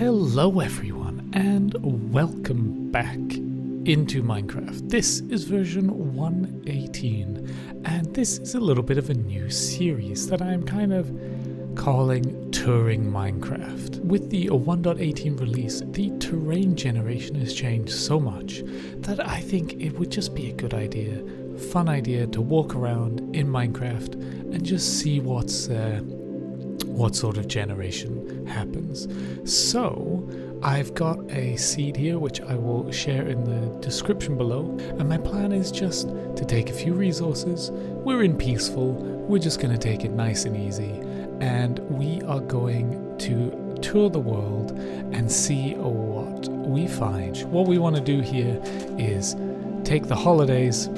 Hello everyone and welcome back into Minecraft. This is version 118 and this is a little bit of a new series that I'm kind of calling Touring Minecraft. With the 1.18 release, the terrain generation has changed so much that I think it would just be a good idea, fun idea to walk around in Minecraft and just see what sort of generation happens. So I've got a seed here which I will share in the description below, and my plan is just to take a few resources. We're in peaceful, we're just going to take it nice and easy, and we are going to tour the world and see what we find. What we want to do here is take the holidays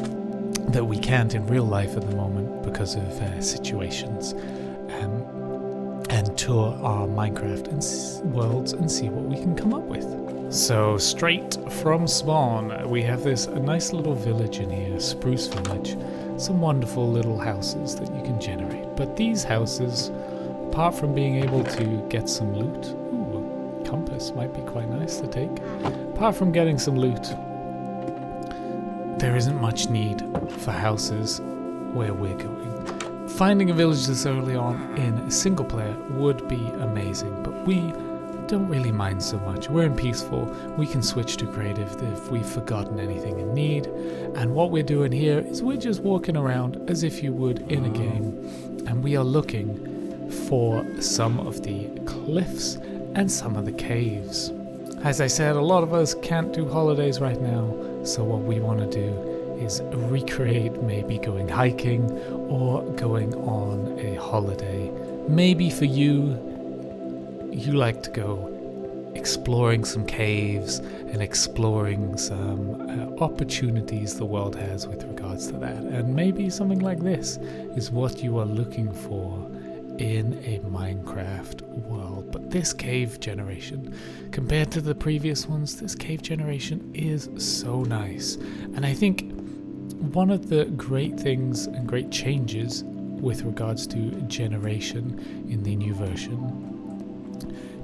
that we can't in real life at the moment because of situations, and tour our Minecraft and worlds and see what we can come up with. So straight from spawn, we have this nice little village in here, Spruce Village. Some wonderful little houses that you can generate. But these houses, apart from being able to get some loot, ooh, a compass might be quite nice to take. Apart from getting some loot, there isn't much need for houses where we're going. Finding a village this early on in single player would be amazing, but we don't really mind so much. We're in peaceful, we can switch to creative if we've forgotten anything in need, and what we're doing here is we're just walking around as if you would in a game, and we are looking for some of the cliffs and some of the caves. As I said, a lot of us can't do holidays right now, so what we want to do is recreate maybe going hiking or going on a holiday. Maybe for you like to go exploring some caves and exploring some opportunities the world has with regards to that. And maybe something like this is what you are looking for in a Minecraft world. But this cave generation, compared to the previous ones, this cave generation is so nice. And I think one of the great things and great changes with regards to generation in the new version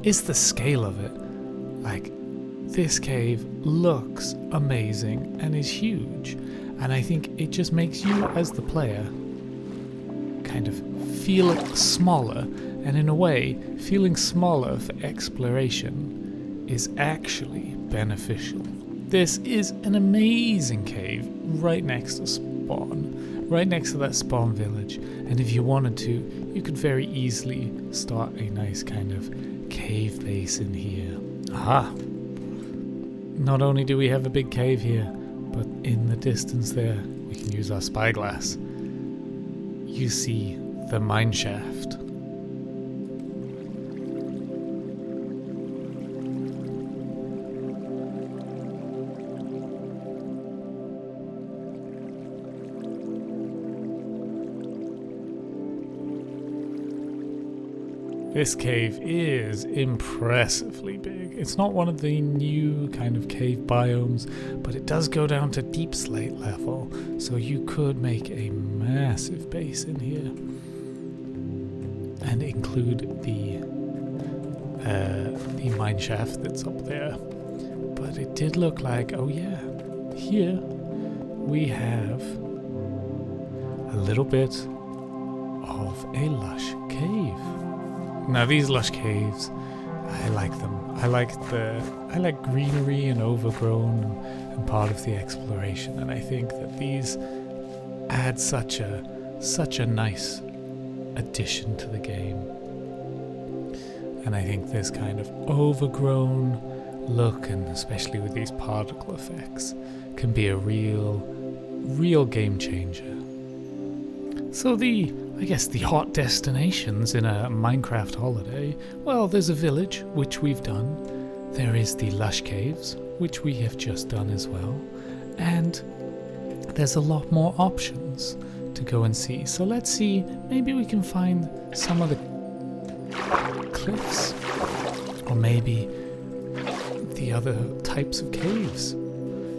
is the scale of it. Like, this cave looks amazing and is huge, and I think it just makes you as the player kind of feel smaller, and in a way, feeling smaller for exploration is actually beneficial. This is an amazing cave right next to spawn, right next to that spawn village, and if you wanted to, you could very easily start a nice kind of cave base in here. Aha! Not only do we have a big cave here, but in the distance there, we can use our spyglass. You see the mine shaft. This cave is impressively big. It's not one of the new kind of cave biomes, but it does go down to deep slate level, so you could make a massive base in here and include the mine shaft that's up there. But it did look like, oh yeah, here we have a little bit of a lush cave. Now these lush caves, I like them. I like greenery and overgrown and part of the exploration, and I think that these add such a nice addition to the game. And I think this kind of overgrown look, and especially with these particle effects, can be a real game changer. So I guess the hot destinations in a Minecraft holiday, well, there's a village, which we've done. There is the lush caves, which we have just done as well. And there's a lot more options to go and see. So let's see, maybe we can find some of the cliffs, or maybe the other types of caves.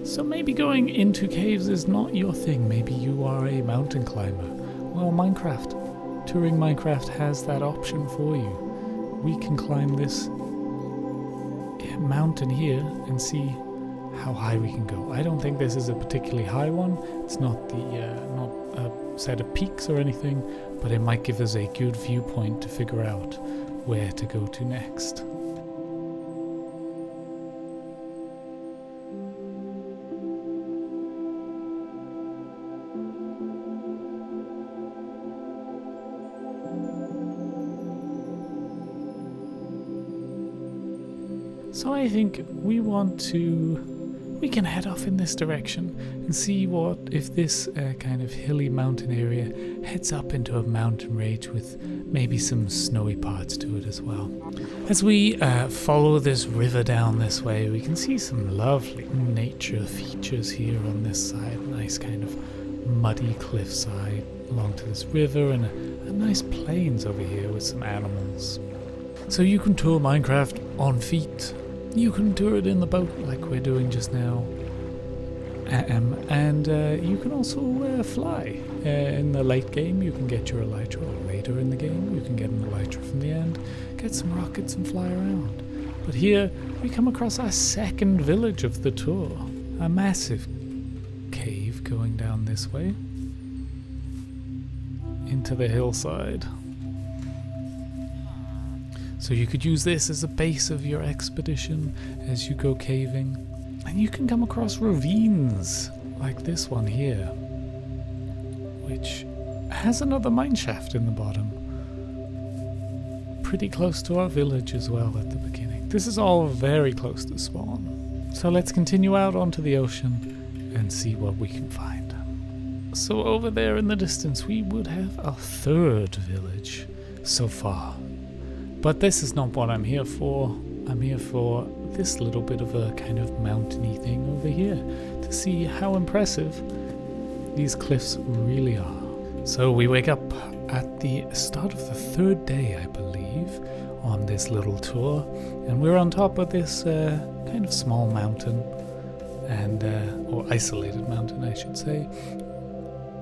So maybe going into caves is not your thing. Maybe you are a mountain climber. Well, Touring Minecraft has that option for you. We can climb this mountain here and see how high we can go. I don't think this is a particularly high one. It's not not a set of peaks or anything, but it might give us a good viewpoint to figure out where to go to next. So I think we can head off in this direction and see what if this kind of hilly mountain area heads up into a mountain range with maybe some snowy parts to it as well. As we follow this river down this way, we can see some lovely nature features here on this side. Nice kind of muddy cliffside along to this river, and a nice plains over here with some animals. So you can tour Minecraft on feet. You can tour it in the boat like we're doing just now. And you can also fly. In the late game you can get your elytra, or later in the game you can get an elytra from the end, get some rockets and fly around. But here we come across our second village of the tour. A massive cave going down this way into the hillside. So you could use this as a base of your expedition as you go caving. And you can come across ravines like this one here, which has another mineshaft in the bottom. Pretty close to our village as well at the beginning. This is all very close to spawn. So let's continue out onto the ocean and see what we can find. So over there in the distance we would have a third village so far. But this is not what I'm here for. I'm here for this little bit of a kind of mountainy thing over here to see how impressive these cliffs really are. So we wake up at the start of the third day, I believe, on this little tour, and we're on top of this kind of small mountain, and or isolated mountain, I should say.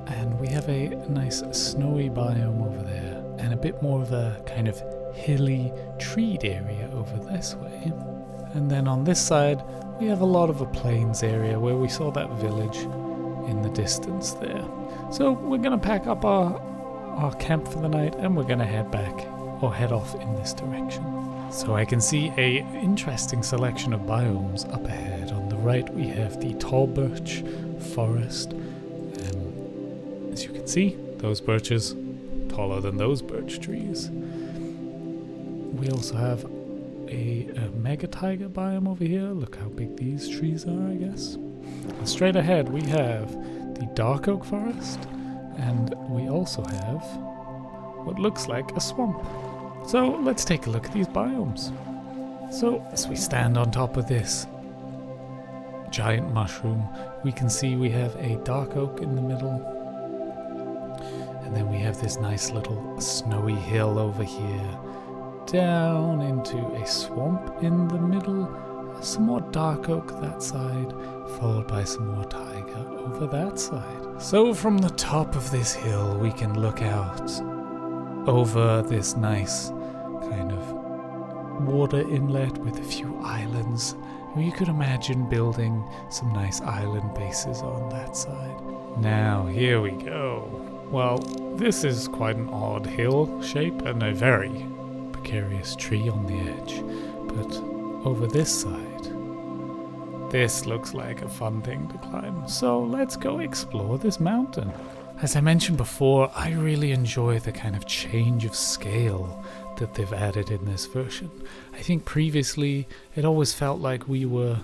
And we have a nice snowy biome over there, and a bit more of a kind of hilly, treed area over this way. And then on this side we have a lot of a plains area where we saw that village in the distance there. So we're gonna pack up our camp for the night, and we're gonna head back, or head off in this direction. So I can see a interesting selection of biomes up ahead. On the right we have the tall birch forest. As you can see, those birches taller than those birch trees. We also have a mega taiga biome over here. Look how big these trees are, I guess. And straight ahead we have the dark oak forest, and we also have what looks like a swamp. So let's take a look at these biomes. So as we stand on top of this giant mushroom, we can see we have a dark oak in the middle, and then we have this nice little snowy hill over here, down into a swamp in the middle, some more dark oak that side, followed by some more taiga over that side. So from the top of this hill we can look out over this nice kind of water inlet with a few islands. You could imagine building some nice island bases on that side. Now here we go. Well, this is quite an odd hill shape and a very precarious tree on the edge, but over this side, this looks like a fun thing to climb. So let's go explore this mountain. As I mentioned before, I really enjoy the kind of change of scale that they've added in this version. I think previously it always felt like we were,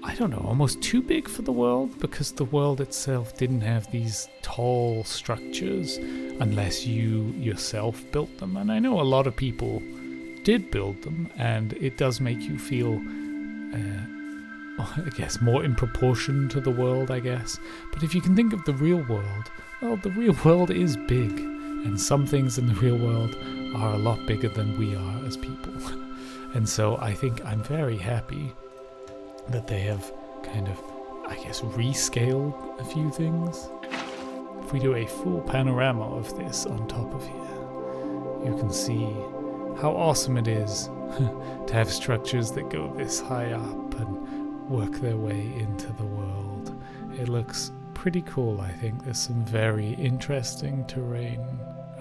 I don't know, almost too big for the world, because the world itself didn't have these tall structures unless you yourself built them. And I know a lot of people did build them, and it does make you feel, I guess, more in proportion to the world, I guess. But if you can think of the real world, well, the real world is big, and some things in the real world are a lot bigger than we are as people. And so I think I'm very happy that they have kind of, I guess, rescaled a few things. If we do a full panorama of this on top of here, you can see how awesome it is to have structures that go this high up and work their way into the world. It looks pretty cool, I think. There's some very interesting terrain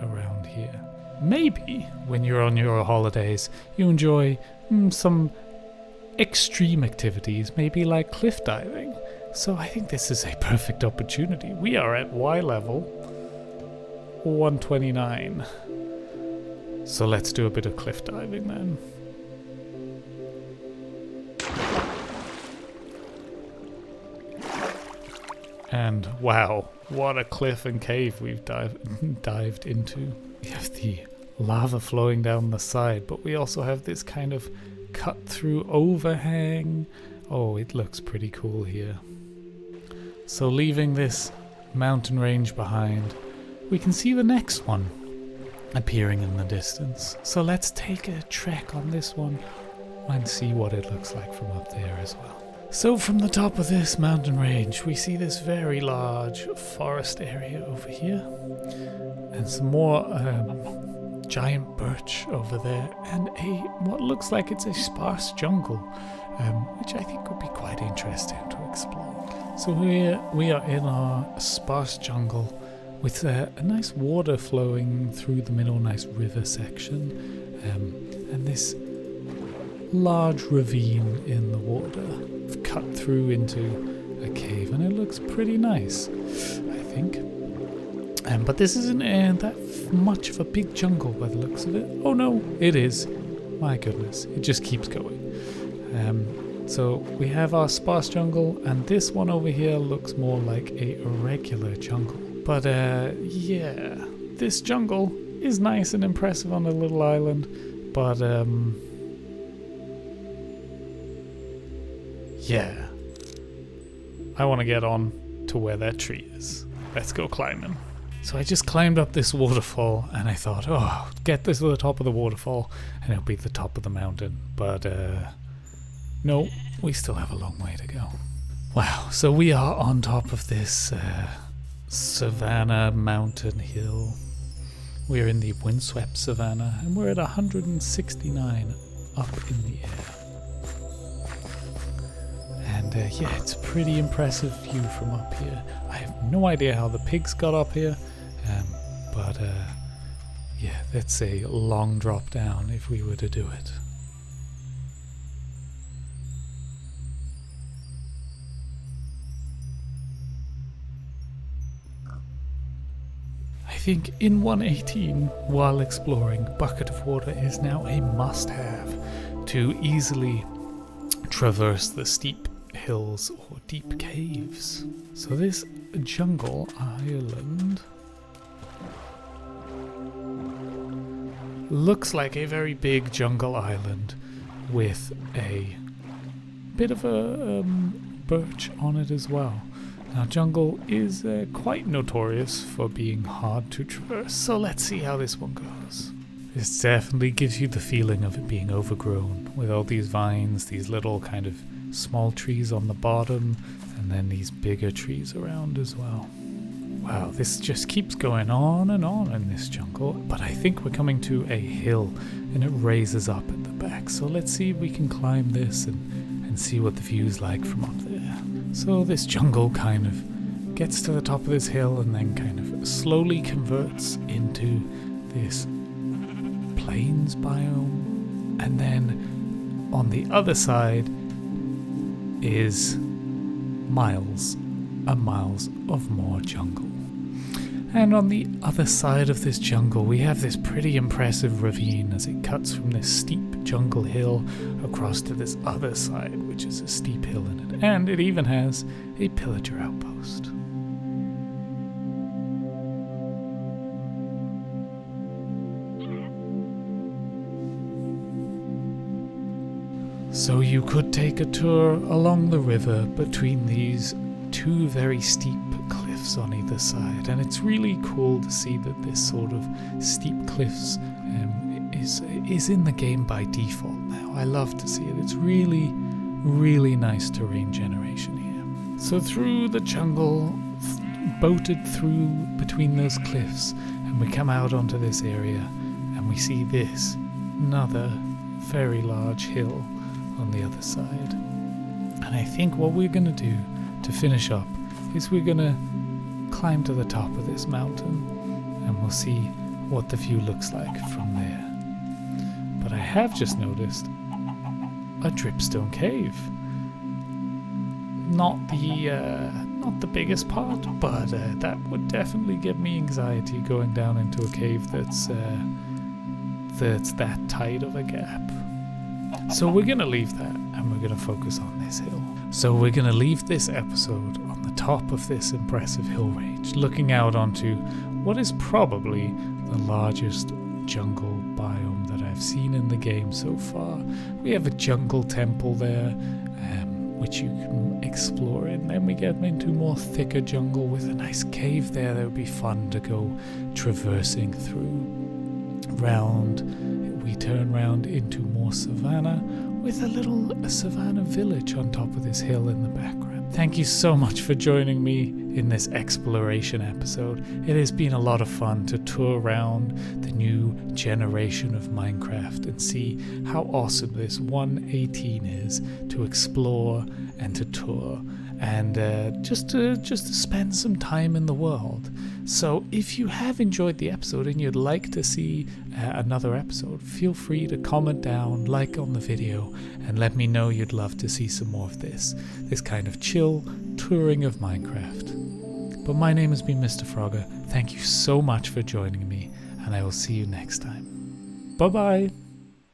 around here. Maybe when you're on your holidays, you enjoy some extreme activities, maybe like cliff diving. So I think this is a perfect opportunity. We are at Y level 129. So let's do a bit of cliff diving then. And wow, what a cliff and cave we've dived into. We have the lava flowing down the side, but we also have this kind of cut through overhang. Oh, it looks pretty cool here. So leaving this mountain range behind, we can see the next one appearing in the distance. So let's take a trek on this one and see what it looks like from up there as well. So from the top of this mountain range, we see this very large forest area over here, and some more giant birch over there, and what looks like it's a sparse jungle, which I think would be quite interesting to explore. So we are in our sparse jungle with a nice water flowing through the middle, nice river section, and this large ravine in the water cut through into a cave, and it looks pretty nice, I think. But this isn't that much of a big jungle by the looks of it. Oh no, it is. My goodness, it just keeps going. So we have our sparse jungle, and this one over here looks more like a regular jungle. But yeah, this jungle is nice and impressive on a little island, but yeah, I want to get on to where that tree is. Let's go climbing. So I just climbed up this waterfall, and I thought, oh, get this to the top of the waterfall and it'll be the top of the mountain. But no, we still have a long way to go. Wow, so we are on top of this savanna mountain hill. We're in the windswept savanna, and we're at 169 up in the air. And yeah, it's a pretty impressive view from up here. I have no idea how the pigs got up here, but yeah, that's a long drop down if we were to do it. I think in 118, while exploring, bucket of water is now a must-have to easily traverse the steep hills or deep caves. So this jungle island looks like a very big jungle island with a bit of a birch on it as well. Now jungle is quite notorious for being hard to traverse, so let's see how this one goes. This definitely gives you the feeling of it being overgrown with all these vines, these little kind of small trees on the bottom, and then these bigger trees around as well. Wow, this just keeps going on in this jungle, but I think we're coming to a hill and it raises up at the back. So let's see if we can climb this and see what the view's like from up there. So this jungle kind of gets to the top of this hill and then kind of slowly converts into this plains biome, and then on the other side is miles and miles of more jungle. And on the other side of this jungle we have this pretty impressive ravine as it cuts from this steep jungle hill across to this other side, which is a steep hill in it, and it even has a pillager outpost. So you could take a tour along the river between these two very steep cliffs on either side, and it's really cool to see that this sort of steep cliffs is in the game by default now. I love to see it. It's really, really nice terrain generation here. So through the jungle, boated through between those cliffs, and we come out onto this area and we see this another very large hill on the other side. And I think what we're going to do to finish up is we're going to climb to the top of this mountain, and we'll see what the view looks like from there. But I have just noticed a dripstone cave. Not the biggest part, but that would definitely give me anxiety going down into a cave that's that tight of a gap. So we're gonna leave that, and we're gonna focus on this hill. So we're gonna leave this episode on the top of this impressive hill range, looking out onto what is probably the largest jungle biome that I've seen in the game so far. We have a jungle temple there, which you can explore in. Then we get into more thicker jungle with a nice cave there that would be fun to go traversing through. We turn round into more savanna with a little savanna village on top of this hill in the background. Thank you so much for joining me in this exploration episode. It has been a lot of fun to tour around the new generation of Minecraft and see how awesome this 1.18 is to explore and to tour and just to spend some time in the world. So if you have enjoyed the episode and you'd like to see another episode, feel free to comment down, like on the video, and let me know you'd love to see some more of this kind of chill touring of Minecraft. But my name has been MrFrogger. Thank you so much for joining me, and I will see you next time. Bye bye.